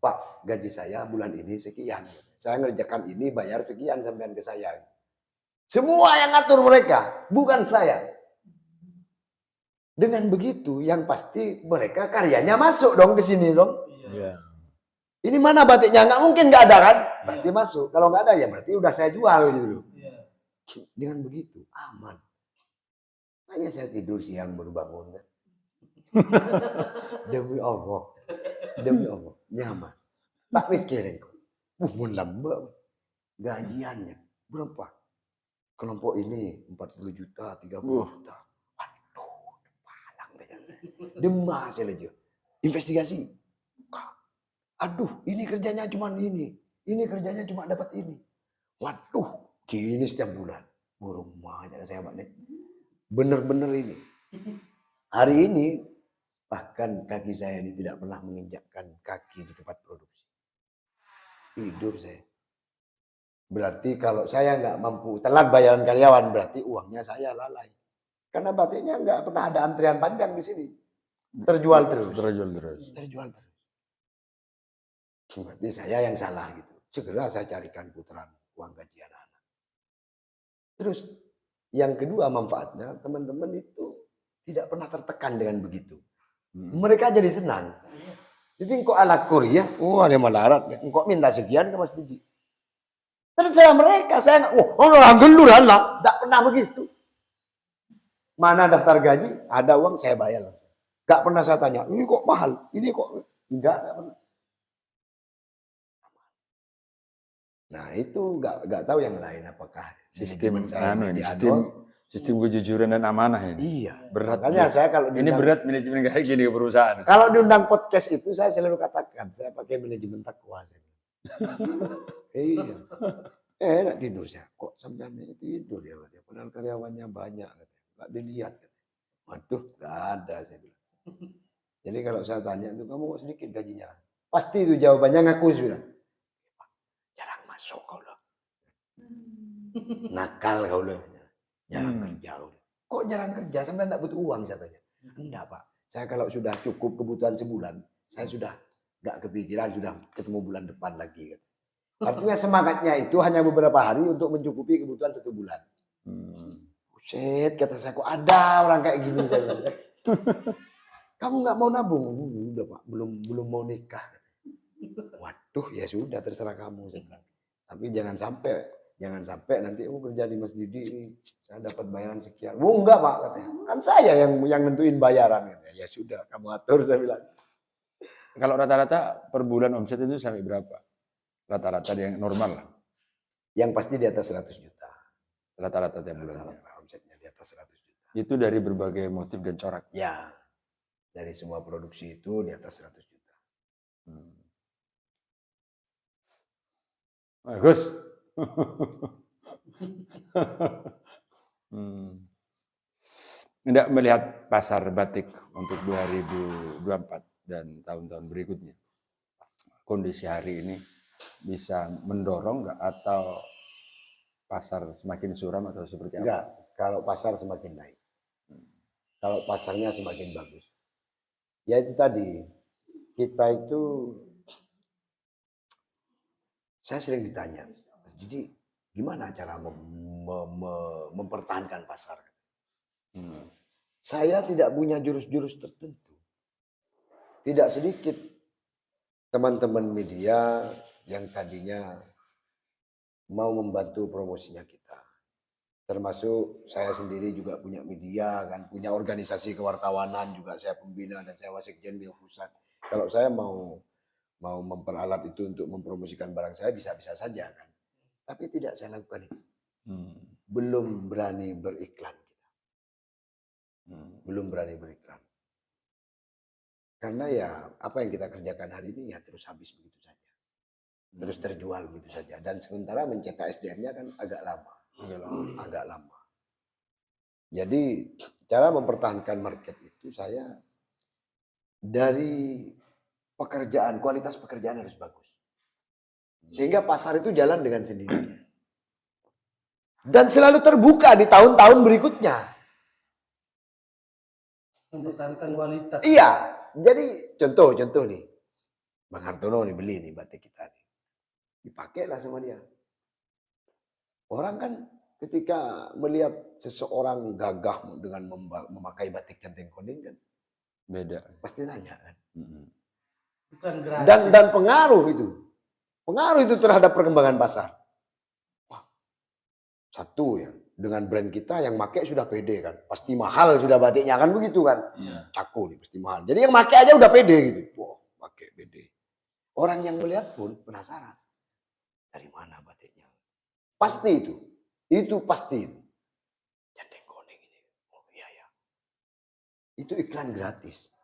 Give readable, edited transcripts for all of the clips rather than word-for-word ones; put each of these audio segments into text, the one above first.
Pak, gaji saya bulan ini sekian. Saya ngerjakan ini, bayar sekian sampean ke saya. Semua yang ngatur mereka, bukan saya. Dengan begitu, yang pasti mereka karyanya masuk dong ke sini dong. Iya. Ini mana batiknya? Nggak mungkin nggak ada kan? Berarti masuk. Kalau nggak ada ya berarti udah saya jual gitu loh. Dengan begitu, aman. Hanya saya tidur siang baru bangun kan. Demi Allah. Demi Allah. Nyaman. Tak mikirin kok. Mun lambak. Gajiannya berapa? Kelompok ini 40 juta, 30 juta. Waduh, palang deh. Demas aja. Investigasi. Aduh, ini kerjanya cuma ini. Ini kerjanya cuma dapat ini. Waduh, gini setiap bulan. Burung banyak saya Pak nih. Bener-bener ini. Hari ini bahkan kaki saya ini tidak pernah menginjakkan kaki di tempat produksi. Tidur saya. Berarti kalau saya nggak mampu telat bayaran karyawan, berarti uangnya saya lalai. Karena batiknya nggak pernah ada antrian panjang di sini. Terjual terus. Terjual terus. Berarti saya yang salah gitu. Segera saya carikan putaran uang gaji anak-anak. Terus yang kedua manfaatnya teman-teman itu tidak pernah tertekan dengan begitu. Mereka jadi senang. Jadi kok ala Korea, ada malarat, kok minta sekian ke Mas Didi. Terserah mereka, saya nggak, orang gelur lah, nggak pernah begitu. Mana daftar gaji, ada uang saya bayar. Nggak pernah saya tanya, ini kok mahal, ini kok enggak pernah. Nah itu nggak tahu yang lain apakah sistem sistem Hmm. kejujuran dan amanah ini. Iya. Berat. Makanya saya kalau ini berat manajemen kayak gini ke perusahaan. Kalau diundang podcast itu saya selalu katakan saya pakai manajemen takwa. Iya. Enak tidur saya. Kok sampai tidur ya? Padahal karyawannya banyak. Nggak dilihat. Waduh, nggak ada saya bilang. Jadi kalau saya tanya itu kamu kok sedikit gajinya? Pasti itu jawabannya ngaku sudah. Jarang masuk kau loh. Nakal kau loh. Jarang kerja. Kok jarang kerja? Sampai enggak butuh uang saya tanya. Enggak Pak. Saya kalau sudah cukup kebutuhan sebulan, saya sudah enggak kepikiran sudah ketemu bulan depan lagi. Artinya semangatnya itu hanya beberapa hari untuk mencukupi kebutuhan 1 bulan. Buset, kata saya kok ada orang kayak gini saya bilang. Kamu nggak mau nabung? Udah Pak, belum mau nikah. Waduh, ya sudah terserah kamu saya bilang. Tapi jangan sampai nanti kerja di Mas Didi ini saya dapat bayaran sekian. Enggak Pak katanya. Kan saya yang nentuin bayaran katanya. Ya sudah, kamu atur saya bilang. Kalau rata-rata per bulan omset itu sampai berapa? Rata-rata yang normal lah. Yang pasti di atas 100 juta. Rata-rata tiap bulan. Omsetnya di atas 100 juta. Itu dari berbagai motif dan corak. Ya. Dari semua produksi itu di atas 100 juta. Bagus. Tidak melihat pasar batik untuk 2024 dan tahun-tahun berikutnya. Kondisi hari ini bisa mendorong nggak atau pasar semakin suram atau seperti apa? Enggak, kalau pasar semakin naik. Kalau pasarnya semakin bagus. Ya itu tadi, kita itu, saya sering ditanya, jadi gimana cara mempertahankan pasar? Saya tidak punya jurus-jurus tertentu. Tidak sedikit teman-teman media yang tadinya mau membantu promosinya kita. Termasuk saya sendiri juga punya media, kan punya organisasi kewartawanan juga, saya pembina dan saya wasekjen di pusat. Kalau saya mau memperalat itu untuk mempromosikan barang saya bisa-bisa saja kan. Tapi tidak saya lakukan itu. Belum berani beriklan kita. Belum berani beriklan. Karena ya apa yang kita kerjakan hari ini ya terus habis begitu saja. Terus terjual begitu saja. Dan sementara mencetak SDM-nya kan agak lama. Agak lama. Jadi cara mempertahankan market itu saya dari pekerjaan, kualitas pekerjaan harus bagus. Sehingga pasar itu jalan dengan sendirinya. Dan selalu terbuka di tahun-tahun berikutnya. Mempertahankan kualitas. Iya. Jadi contoh nih. Bang Hartono nih beli nih batik kita nih. Dipakailah sama dia. Orang kan ketika melihat seseorang gagah dengan memakai batik Centeng Kuning kan Beda. pasti nanya kan. Bukan gratis. Dan pengaruh itu terhadap perkembangan pasar. Wah, satu ya, dengan brand kita yang pakai sudah pede kan, pasti mahal sudah batiknya kan begitu kan. Iya. Caku nih pasti mahal. Jadi yang pakai aja udah pede gitu. Wah, pakai pede. Orang yang melihat pun penasaran. Dari mana batiknya? Pasti itu. Itu pasti itu. Centeng Kuning ini. Oh iya ya. Itu iklan gratis.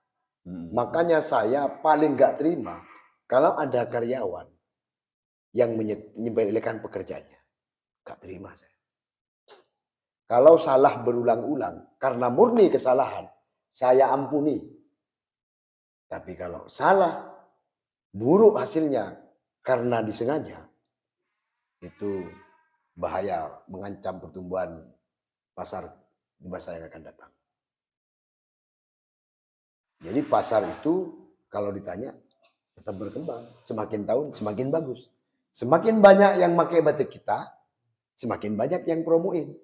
Makanya saya paling gak terima kalau ada karyawan yang menyepelekan pekerjaannya. Gak terima saya. Kalau salah berulang-ulang karena murni kesalahan, saya ampuni. Tapi kalau salah, buruk hasilnya karena disengaja, itu bahaya, mengancam pertumbuhan pasar di masa yang akan datang. Jadi pasar itu kalau ditanya tetap berkembang. Semakin tahun semakin bagus. Semakin banyak yang pakai batik kita, semakin banyak yang promoin.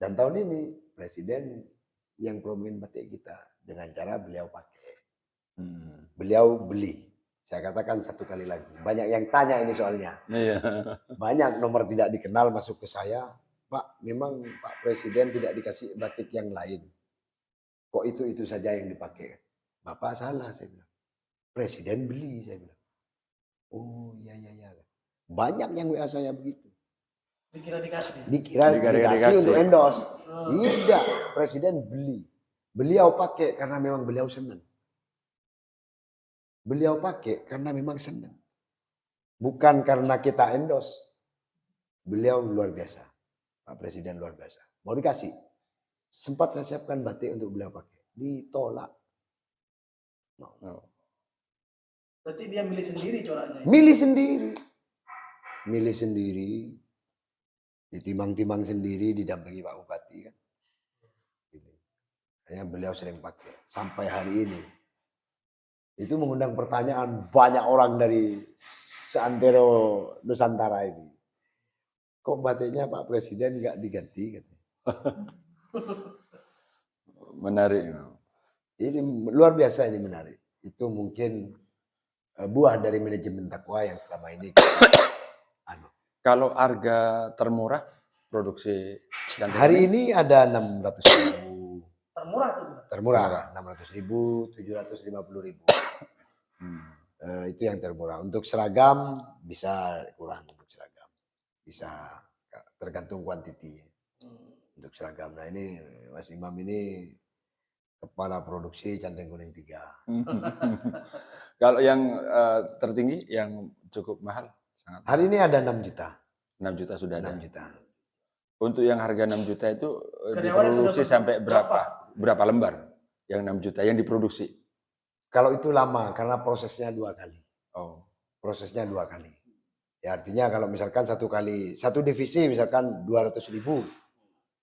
Dan tahun ini presiden yang promoin batik kita dengan cara beliau pakai. Beliau beli. Saya katakan satu kali lagi. Banyak yang tanya ini soalnya. Iya. Banyak nomor tidak dikenal masuk ke saya. Pak, memang Pak Presiden tidak dikasih batik yang lain. Kok itu saja yang dipakai? Bapak salah, saya bilang. Presiden beli, saya bilang. Oh iya. Banyak yang WA saya begitu. Dikira dikasih. Dikira dikasih untuk endorse. Tidak, Presiden beli. Beliau pakai karena memang beliau senang. Beliau pakai karena memang senang. Bukan karena kita endorse. Beliau luar biasa. Pak Presiden luar biasa. Mau dikasih. Sempat saya siapkan batik untuk beliau pakai. Ditolak. Berarti dia milih sendiri coraknya. Milih sendiri. Ditimang-timang sendiri, didampingi Pak Bupati kan. Hanya beliau sering pakai. Sampai hari ini. Itu mengundang pertanyaan banyak orang dari seantero Nusantara ini. Kok batiknya Pak Presiden nggak diganti? Menarik. Ini luar biasa, ini menarik. Itu mungkin buah dari manajemen Takwa yang selama ini. Kalau harga termurah produksi Centeng Hari Kuning? ini ada 600.000. Termurah tuh. Termurah, 600.000, 750.000. Itu yang termurah. Untuk seragam bisa kurang untuk seragam. Bisa tergantung kuantiti. Untuk seragam. Nah ini Mas Imam ini kepala produksi Centeng Kuning 3. Kalau yang tertinggi yang cukup mahal? Sangat Hari ini ada 6 juta. 6 juta sudah ada. 6 juta. Untuk yang harga 6 juta itu Karyawan diproduksi sudah sampai berapa? Berapa lembar? Yang 6 juta yang diproduksi? Kalau itu lama karena prosesnya 2 kali. Oh. Prosesnya 2 kali. Ya artinya kalau misalkan satu divisi misalkan 200.000.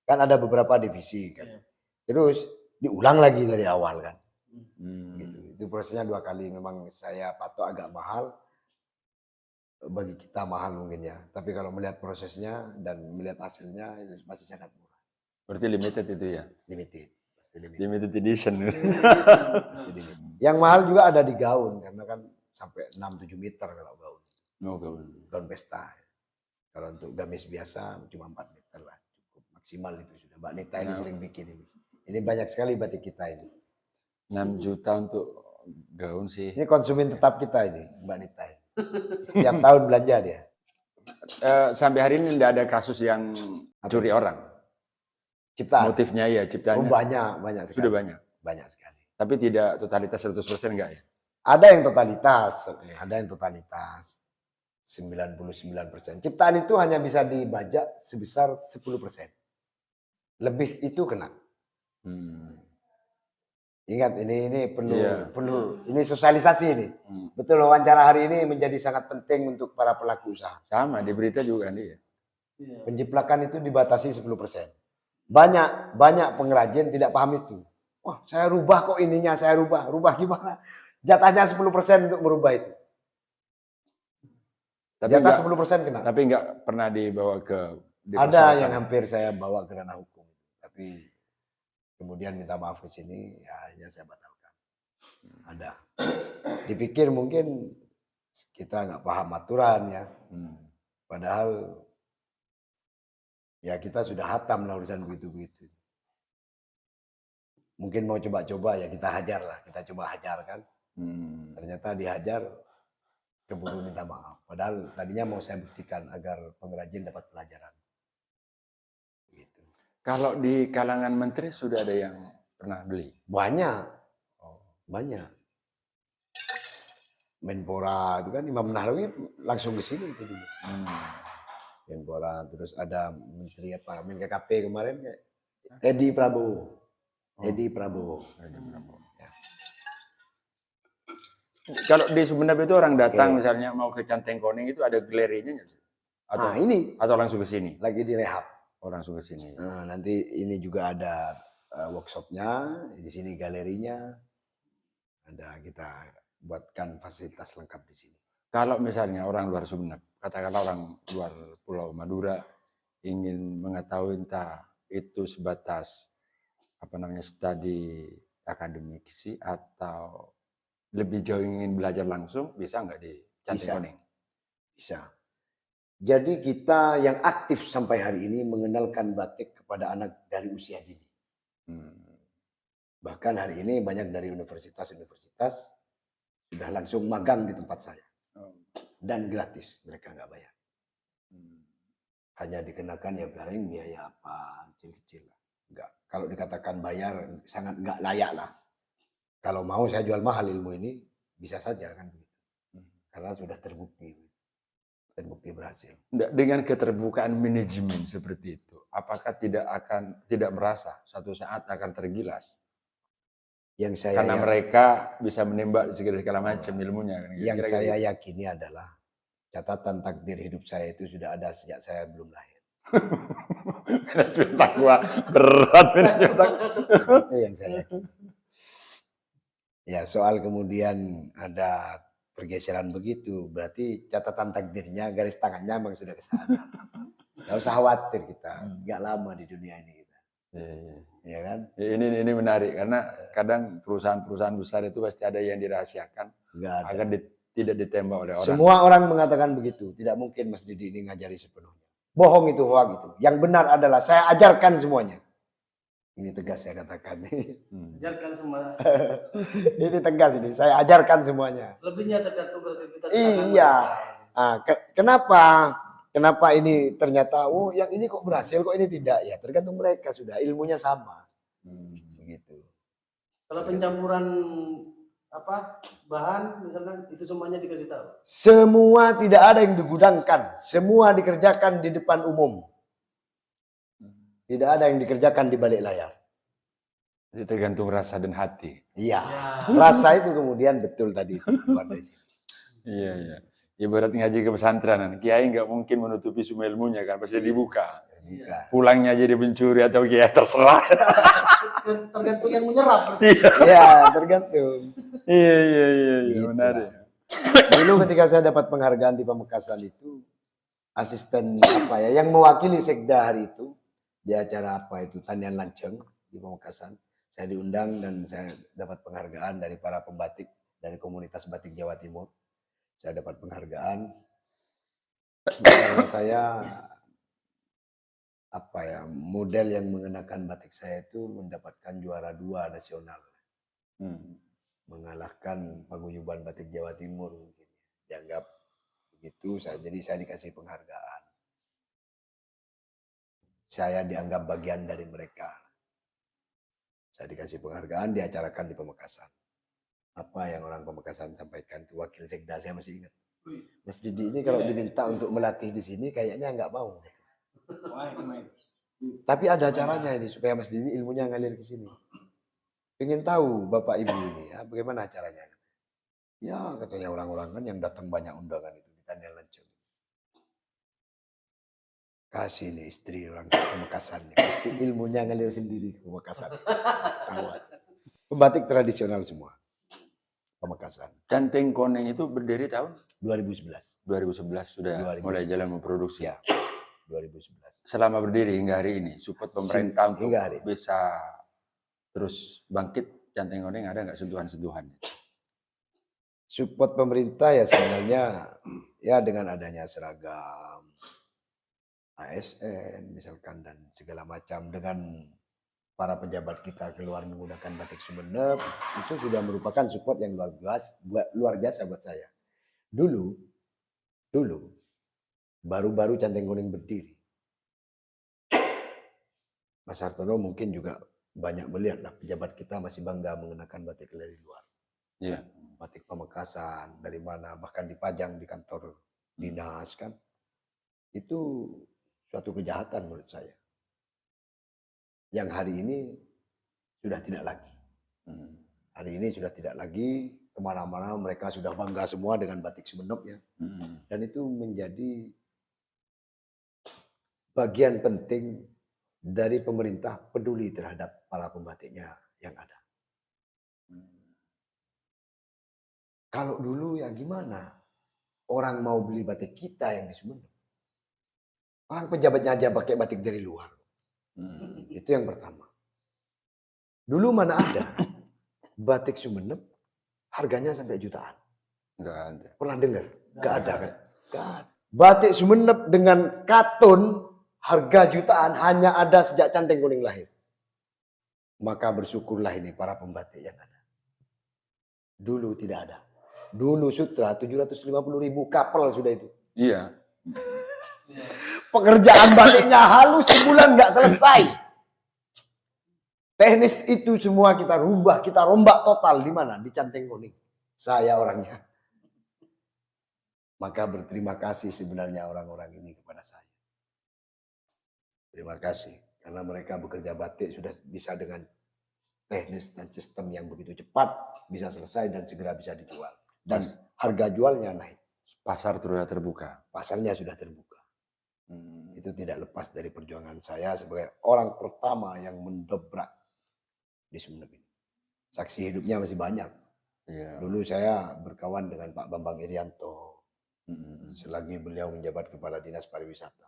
Kan ada beberapa divisi kan. Terus diulang lagi dari awal kan. Gitu. Itu prosesnya 2 kali. Memang saya patok agak mahal. Bagi kita mahal mungkin ya. Tapi kalau melihat prosesnya dan melihat hasilnya itu masih sangat murah. Berarti limited itu ya? Limited. Pasti limited. Limited edition. Pasti limited. Yang mahal juga ada di gaun. Karena kan sampai 6-7 meter kalau gaun. Oh, gaun. Gaun pesta. Kalau untuk gamis biasa cuma 4 meter lah. Cukup maksimal itu sudah. Mbak Nita ini sering bikin ini. Ini banyak sekali batik kita ini. 6 juta untuk gaun sih. Ini konsumen tetap kita ini, Mbak Nita. Tiap tahun belanja dia. Sampai hari ini tidak ada kasus yang curi orang. Ciptaan. Motifnya ya, ciptaannya. Oh, banyak sekali. Sudah banyak. Banyak sekali. Tapi tidak totalitas 100% enggak ya? Ada yang totalitas, ada yang totalitas. 99%. Ciptaan itu hanya bisa dibajak sebesar 10%. Lebih itu kena. Ingat ini perlu ini sosialisasi ini. Betul, wawancara hari ini menjadi sangat penting untuk para pelaku usaha. Sama di berita juga nih ya. Penjiplakan itu dibatasi 10%. Banyak pengrajin tidak paham itu. Wah, saya rubah kok ininya, saya rubah. Rubah gimana? Jatahnya 10% untuk merubah itu. Tapi Di atas enggak, 10% kena. tapi enggak pernah dibawa ke Ada dipersoalkan. yang hampir saya bawa ke ranah hukum. Tapi kemudian minta maaf ke sini, ya akhirnya saya batalkan. Ada. Dipikir mungkin kita nggak paham aturan ya. Padahal ya kita sudah hatam lah urusan begitu-begitu. Mungkin mau coba-coba ya kita hajar lah. Kita coba hajar kan. Ternyata dihajar, keburu minta maaf. Padahal tadinya mau saya buktikan agar pengrajin dapat pelajaran. Gitu. Kalau di kalangan menteri sudah ada yang pernah beli? Banyak. Banyak. Menpora itu kan Imam Nahrawi langsung ke sini itu dulu. Menpora, terus ada menteri apa, KKP kemarin Edi Prabowo. Edi Prabowo. Ya. Kalau di Sumeneb itu orang datang misalnya mau ke Canteng Koning itu ada galerinya nggak? Atau ini atau langsung ke sini? lagi direhab. Oh, langsung ke sini. Nah, nanti ini juga ada workshopnya, di sini galerinya. Ada kita buatkan fasilitas lengkap di sini. Kalau misalnya orang luar Sumeneb, katakanlah orang luar Pulau Madura ingin mengetahui entah itu sebatas studi akademik sih atau lebih jauh ingin belajar langsung, bisa nggak di Canteng Koning? Bisa. Jadi kita yang aktif sampai hari ini mengenalkan batik kepada anak dari usia dini. Bahkan hari ini banyak dari universitas-universitas sudah langsung magang di tempat saya. Dan gratis, mereka nggak bayar. Hanya dikenakan ya paling biaya apa, kecil-kecil lah. Enggak. Kalau dikatakan bayar, sangat nggak layak lah. Kalau mau saya jual mahal ilmu ini, bisa saja kan begitu. Karena sudah terbukti berhasil. Dengan keterbukaan manajemen seperti itu, apakah tidak merasa suatu saat akan tergilas? Karena mereka bisa menembak segala macam ilmunya. Yang saya yakini adalah catatan takdir hidup saya itu sudah ada sejak saya belum lahir. Manajemen takwa berat manajemen takwa. Itu yang saya yakini. Ya soal kemudian ada pergeseran begitu, berarti catatan takdirnya, garis tangannya memang sudah ke sana. Gak usah khawatir kita, gak lama di dunia ini kita. Ya kan? Ini menarik karena kadang perusahaan-perusahaan besar itu pasti ada yang dirahasiakan agar tidak ditembak oleh orang. Semua orang mengatakan begitu, tidak mungkin Mas Didi ini ngajari sepenuhnya. Bohong itu, hoax itu. Yang benar adalah saya ajarkan semuanya. Ini tegas saya katakan. Ajarkan semua. Ini tegas ini, saya ajarkan semuanya. Selebihnya tergantung kreativitas. Iya. Kenapa ini ternyata, yang ini kok berhasil, kok ini tidak? Ya tergantung mereka sudah, ilmunya sama. Begitu. Kalau pencampuran bahan misalnya itu semuanya dikasih tahu. Semua tidak ada yang digudangkan, semua dikerjakan di depan umum. Tidak ada yang dikerjakan di balik layar. Itu tergantung rasa dan hati. Iya. Rasa itu kemudian betul tadi keluar dari sini. Iya. Ibarat ngaji ke pesantren, kiai nggak mungkin menutupi semua ilmunya kan, pasti dibuka. Pulangnya jadi pencuri atau kiai terserah. Tergantung yang menyerap. Iya, tergantung. Iya, Gitu menarik. Dulu ketika saya dapat penghargaan di Pamekasan itu, asisten yang mewakili sekda hari itu, di acara Tanian Lanceng di Pamekasan, saya diundang dan saya dapat penghargaan dari para pembatik dari komunitas batik Jawa Timur. Saya dapat penghargaan karena saya model yang mengenakan batik saya itu mendapatkan juara 2 nasional. Mengalahkan paguyuban batik Jawa Timur mungkin. Dianggap begitu, jadi saya dikasih penghargaan. Saya dianggap bagian dari mereka. Saya dikasih penghargaan, diacarakan di Pamekasan. Apa yang orang Pamekasan sampaikan itu wakil sekda, saya masih ingat. Mas Didi ini kalau diminta untuk melatih di sini kayaknya nggak mau. Tapi ada caranya ini supaya Mas Didi ilmunya ngalir ke sini. Pengen tahu Bapak Ibu ini bagaimana caranya? Ya katanya orang-orang kan yang datang banyak undangan itu di Tanian Lanceng. Kasih nih istri orang Pamekasan, pasti ilmunya ngalir sendiri ke Pamekasan. Pembatik tradisional semua. Pamekasan. Canting Koneng itu berdiri tahun 2011. 2011 sudah 2011. mulai jalan memproduksi. Ya, 2011. Selama berdiri hingga hari ini, support pemerintah untuk hingga hari ini. bisa terus bangkit Canting Koneng ada nggak sentuhan-sentuhan? Support pemerintah ya sebenarnya ya dengan adanya seragam ASN misalkan dan segala macam, dengan para pejabat kita keluar menggunakan batik Sumeneb, itu sudah merupakan support yang luar biasa buat saya. Dulu baru-baru Canting Koneng berdiri, Mas Hartono mungkin juga banyak melihat lah pejabat kita masih bangga mengenakan batik dari luar. Iya. Batik Pamekasan dari mana, bahkan dipajang di kantor dinas kan. Itu suatu kejahatan menurut saya. Yang hari ini sudah tidak lagi. Hari ini sudah tidak lagi, kemana-mana mereka sudah bangga semua dengan batik Sumeneb ya. Dan itu menjadi bagian penting dari pemerintah peduli terhadap para pembatiknya yang ada. Kalau dulu ya gimana? Orang mau beli batik kita yang di Sumeneb. Orang pejabatnya aja pakai batik dari luar. Itu yang pertama. Dulu mana ada batik Sumeneb harganya sampai jutaan? Nggak ada. Pernah dengar? Nggak ada kan? Nggak ada. Batik Sumeneb dengan katun harga jutaan hanya ada sejak Canting Koneng lahir. Maka bersyukurlah ini para pembatik yang ada. Dulu tidak ada. Dulu sutra 750.000 kapal sudah itu. Iya. Pekerjaan batiknya halus sebulan nggak selesai. Teknis itu semua kita rubah, kita rombak total di mana? Di Canting Koneng. Saya orangnya. Maka berterima kasih sebenarnya orang-orang ini kepada saya. Terima kasih karena mereka bekerja batik sudah bisa dengan teknis dan sistem yang begitu cepat bisa selesai dan segera bisa dijual. Dan harga jualnya naik. Pasar sudah terbuka. Pasarnya sudah terbuka. Itu tidak lepas dari perjuangan saya sebagai orang pertama yang mendobrak di Sumeneb ini. Saksi hidupnya masih banyak. Iya. Dulu saya berkawan dengan Pak Bambang Irianto. Selagi beliau menjabat Kepala Dinas Pariwisata.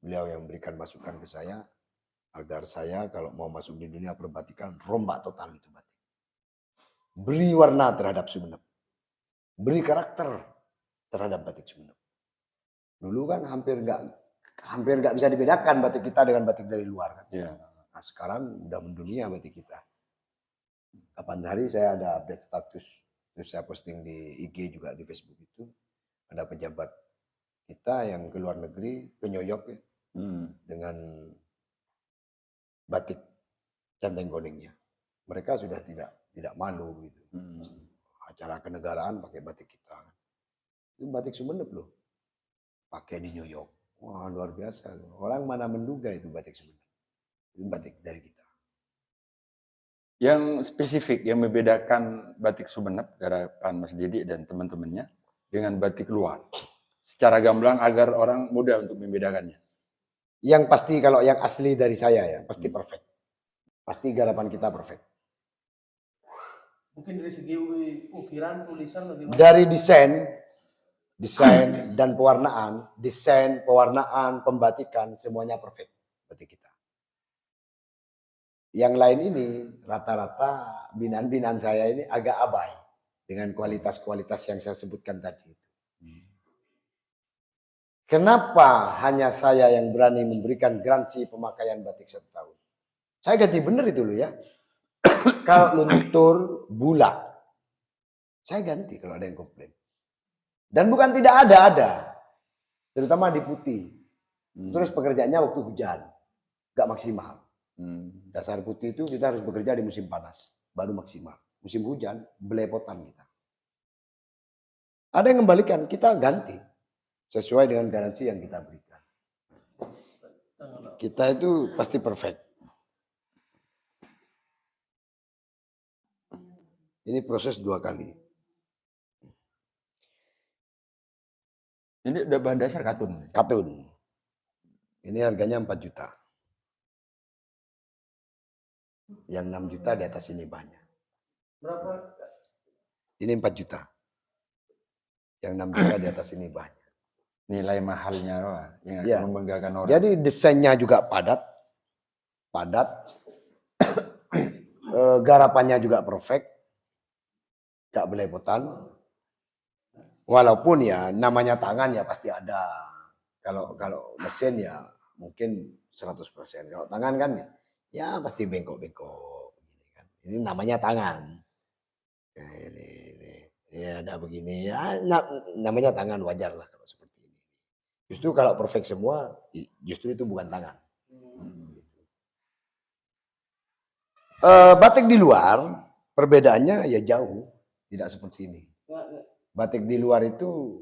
Beliau yang memberikan masukan ke saya agar saya kalau mau masuk di dunia perbatikan rombak total itu batik. Beri warna terhadap Sumeneb. Beri karakter terhadap batik Sumeneb. Dulu kan hampir nggak bisa dibedakan batik kita dengan batik dari luar kan. Iya. Nah, sekarang udah mendunia batik kita. Kapan hari saya ada update status, terus saya posting di IG juga di Facebook itu ada pejabat kita yang ke luar negeri, ke New York ya, dengan batik Canting Konengnya. Mereka sudah tidak malu gitu. Acara kenegaraan pakai batik kita. Itu batik Sumeneb loh. Pakai di New York. Wah, luar biasa. Orang mana menduga itu batik Sumeneb. Itu batik dari kita. Yang spesifik yang membedakan batik Sumeneb, garapan Mas Didi dan teman-temannya dengan batik luar. Secara gamblang agar orang mudah untuk membedakannya. Yang pasti kalau yang asli dari saya ya, pasti perfect. Pasti garapan kita perfect. Mungkin dari segi ukiran, tulisan, bagaimana? Dari desain dan pewarnaan, pembatikan, semuanya perfect batik kita. Yang lain ini rata-rata binaan-binaan saya ini agak abai dengan kualitas-kualitas yang saya sebutkan tadi. Kenapa hanya saya yang berani memberikan garansi pemakaian batik 1 tahun? Saya ganti bener itu loh ya. Kalau luntur, bulat. Saya ganti kalau ada yang komplain. Dan bukan tidak ada. Terutama di putih. Terus pekerjaannya waktu hujan. Gak maksimal. Dasar putih itu kita harus bekerja di musim panas. Baru maksimal. Musim hujan, belepotan kita. Ada yang kembalikan, kita ganti. Sesuai dengan garansi yang kita berikan. Kita itu pasti perfect. Ini proses 2 kali. Ini udah bahan dasar katun. Katun. Ini harganya 4 juta. Yang 6 juta di atas ini banyak. Berapa Ini 4 juta. Yang 6 juta di atas ini banyak. Nilai mahalnya Pak, yang akan Ya. membanggakan orang. Jadi desainnya juga padat. Garapannya juga perfect. Gak belepotan. Walaupun ya namanya tangan ya pasti ada. Kalau mesin ya mungkin 100%. Kalau tangan kan ya pasti bengkok-bengkok. Ini namanya tangan. Ini. Ya ada begini. Ya, namanya tangan, wajar lah kalau seperti ini. Justru kalau perfect semua, justru itu bukan tangan. Batik di luar perbedaannya ya jauh, tidak seperti ini. Batik di luar itu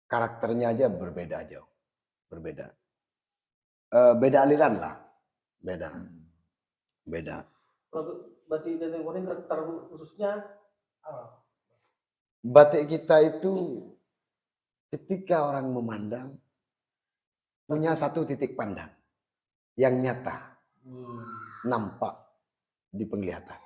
karakternya aja berbeda jauh, berbeda. Beda aliran lah, beda. Batik Teteh Goreng karakter khususnya apa? Batik kita itu ketika orang memandang punya satu titik pandang yang nyata, nampak di penglihatan.